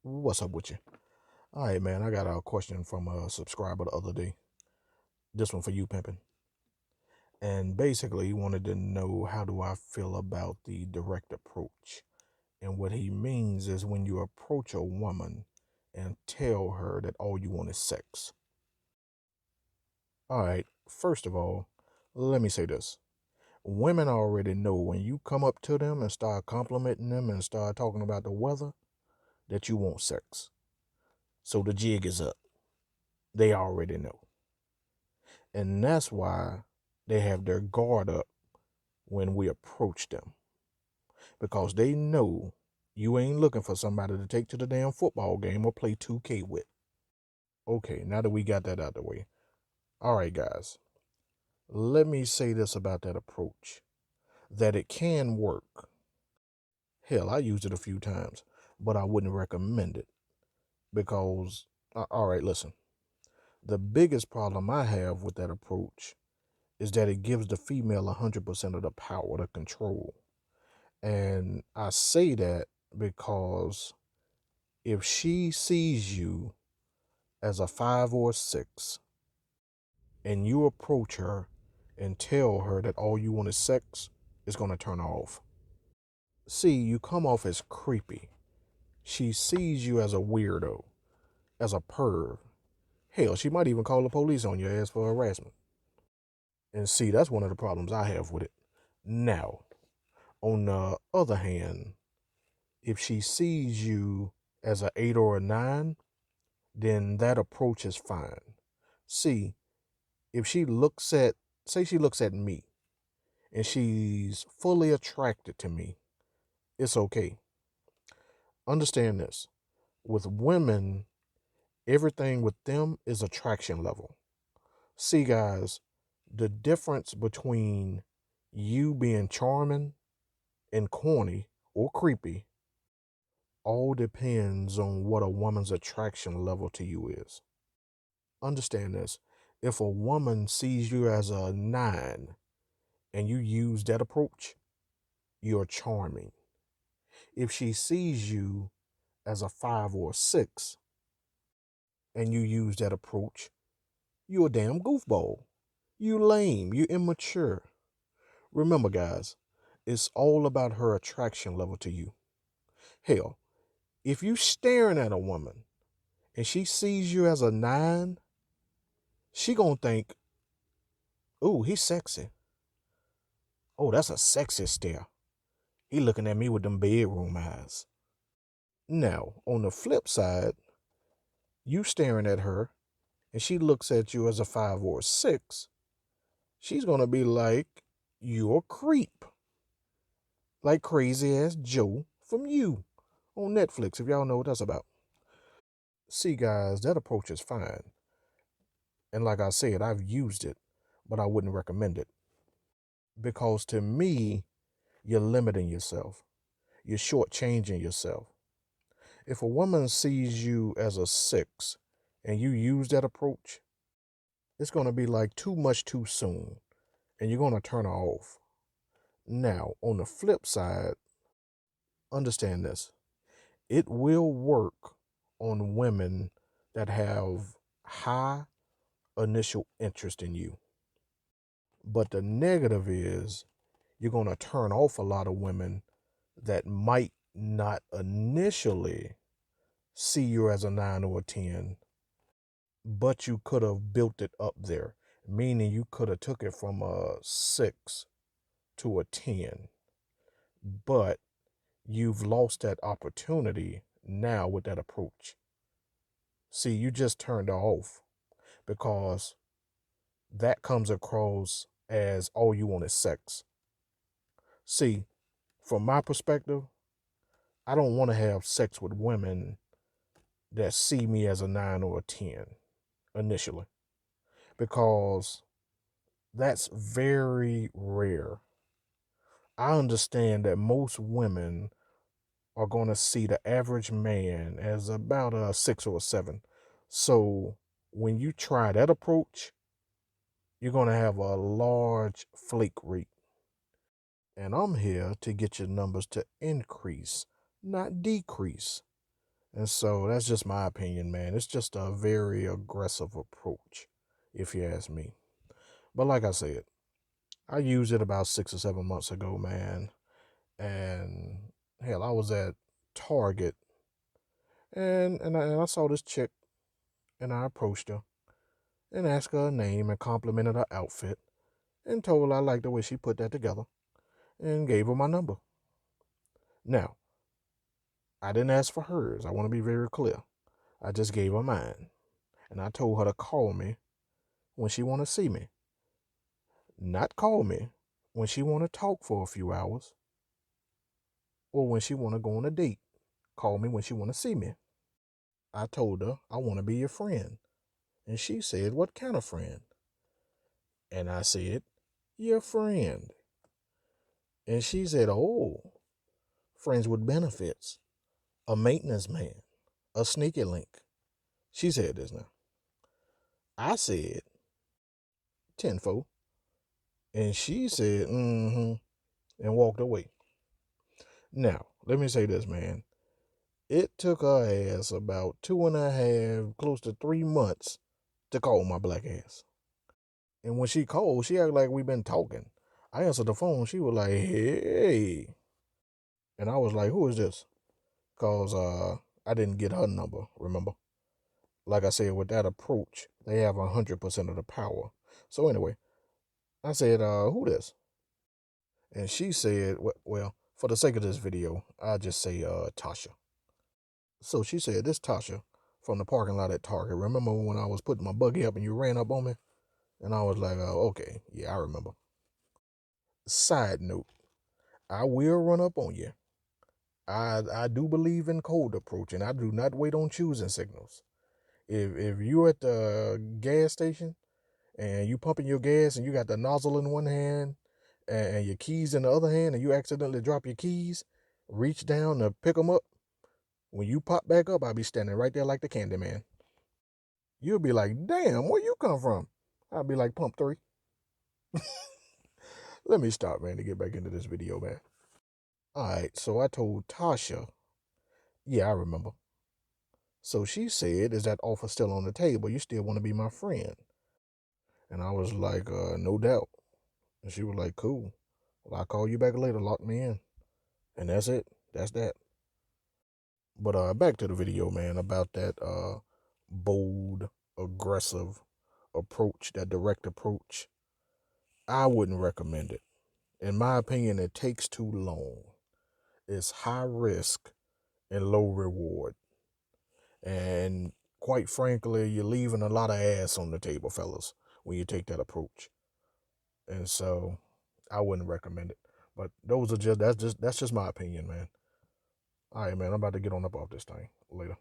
What's up with you? All right, man. I got a question from a subscriber the other day. This one for you, pimping. And basically, he wanted to know how do I feel about the direct approach. And what he means is when you approach a woman and tell her that all you want is sex. All right, first of all, let me say this. Women already know when you come up to them and start complimenting them and start talking about the weather that you want sex. So the jig is up. They already know. And that's why they have their guard up when we approach them because they know you ain't looking for somebody to take to the damn football game or play 2K with. Okay, now that we got that out of the way. All right, guys, let me say this about that approach that it can work. Hell, I used it a few times, but I wouldn't recommend it because, all right, listen, the biggest problem I have with that approach is that it gives the female 100% of the power to control. And I say that because if she sees you as a 5 or 6 and you approach her and tell her that all you want is sex, it's going to turn her off. See, you come off as creepy. She sees you as a weirdo, as a perv. Hell, she might even call the police on your ass for harassment. And see, that's one of the problems I have with it. Now, on the other hand, if she sees you as an 8 or a 9, then that approach is fine. See, if she looks at, say she looks at me and she's fully attracted to me, it's okay. Understand this. With women, everything with them is attraction level. See, guys, the difference between you being charming and corny or creepy all depends on what a woman's attraction level to you is. Understand this. If a woman sees you as a 9 and you use that approach, you're charming. If she sees you as a 5 or 6 and you use that approach, you're a damn goofball. You lame. You immature. Remember, guys, it's all about her attraction level to you. Hell, if you staring at a woman and she sees you as a 9, she gonna think, "Ooh, he's sexy. Oh, that's a sexy stare. He looking at me with them bedroom eyes." Now, on the flip side, you staring at her and she looks at you as a 5 or 6, she's going to be like, "You're a creep." Like Crazy Ass Joe from You on Netflix, if y'all know what that's about. See, guys, that approach is fine. And like I said, I've used it, but I wouldn't recommend it. Because to me, you're limiting yourself. You're shortchanging yourself. If a woman sees you as a 6 and you use that approach, it's going to be like too much too soon and you're going to turn her off. Now, on the flip side, understand this. It will work on women that have high initial interest in you. But the negative is you're going to turn off a lot of women that might not initially see you as a 9 or a 10, but you could have built it up there, meaning you could have took it from a 6 to a 10, but you've lost that opportunity now with that approach. See, you just turned her off because that comes across as all you want is sex. See, from my perspective, I don't want to have sex with women that see me as a 9 or a 10 initially because that's very rare. I understand that most women are going to see the average man as about a 6 or a 7. So when you try that approach, you're going to have a large flake rate. And I'm here to get your numbers to increase, not decrease. And so that's just my opinion, man. It's just a very aggressive approach, if you ask me. But like I said, I used it about 6 or 7 months ago, man. And hell, I was at Target and I saw this chick and I approached her and asked her name and complimented her outfit and told her I liked the way she put that together and gave her my number. Now, I didn't ask for hers. I want to be very clear. I just gave her mine. And I told her to call me when she want to see me. Not call me when she want to talk for a few hours or when she want to go on a date. Call me when she want to see me. I told her I want to be your friend. And she said, what kind of friend? And I said, your friend. And she said, oh, friends with benefits, a maintenance man, a sneaky link. She said this now. I said, tenfold. And she said, mm-hmm, and walked away. Now, let me say this, man. It took her ass about 2.5, close to 3 months to call my black ass. And when she called, she acted like we been talking. I answered the phone. She was like, hey. And I was like, who is this? Because I didn't get her number, remember? Like I said, with that approach, they have 100% of the power. So anyway, I said, who this? And she said, well, for the sake of this video, I'll just say Tasha. So she said, this Tasha from the parking lot at Target. Remember when I was putting my buggy up and you ran up on me? And I was like, okay, yeah, I remember. Side note, I will run up on you. I do believe in cold approach, and I do not wait on choosing signals. If you're at the gas station and you pumping your gas and you got the nozzle in one hand and your keys in the other hand and you accidentally drop your keys, reach down to pick them up. When you pop back up, I'll be standing right there like the candy man. You'll be like, damn, where you come from? I'll be like, pump 3. Let me stop, man, to get back into this video, man. All right, so I told Tasha, yeah, I remember. So she said, is that offer still on the table? You still want to be my friend? And I was like, no doubt. And she was like, cool. Well, I'll call you back later, lock me in. And that's it. That's that. But back to the video, man, about that bold, aggressive approach, that direct approach. I wouldn't recommend it. In my opinion, it takes too long. It's high risk and low reward. And quite frankly, you're leaving a lot of ass on the table, fellas, when you take that approach. And so I wouldn't recommend it. But that's just my opinion, man. All right, man, I'm about to get on up off this thing. Later.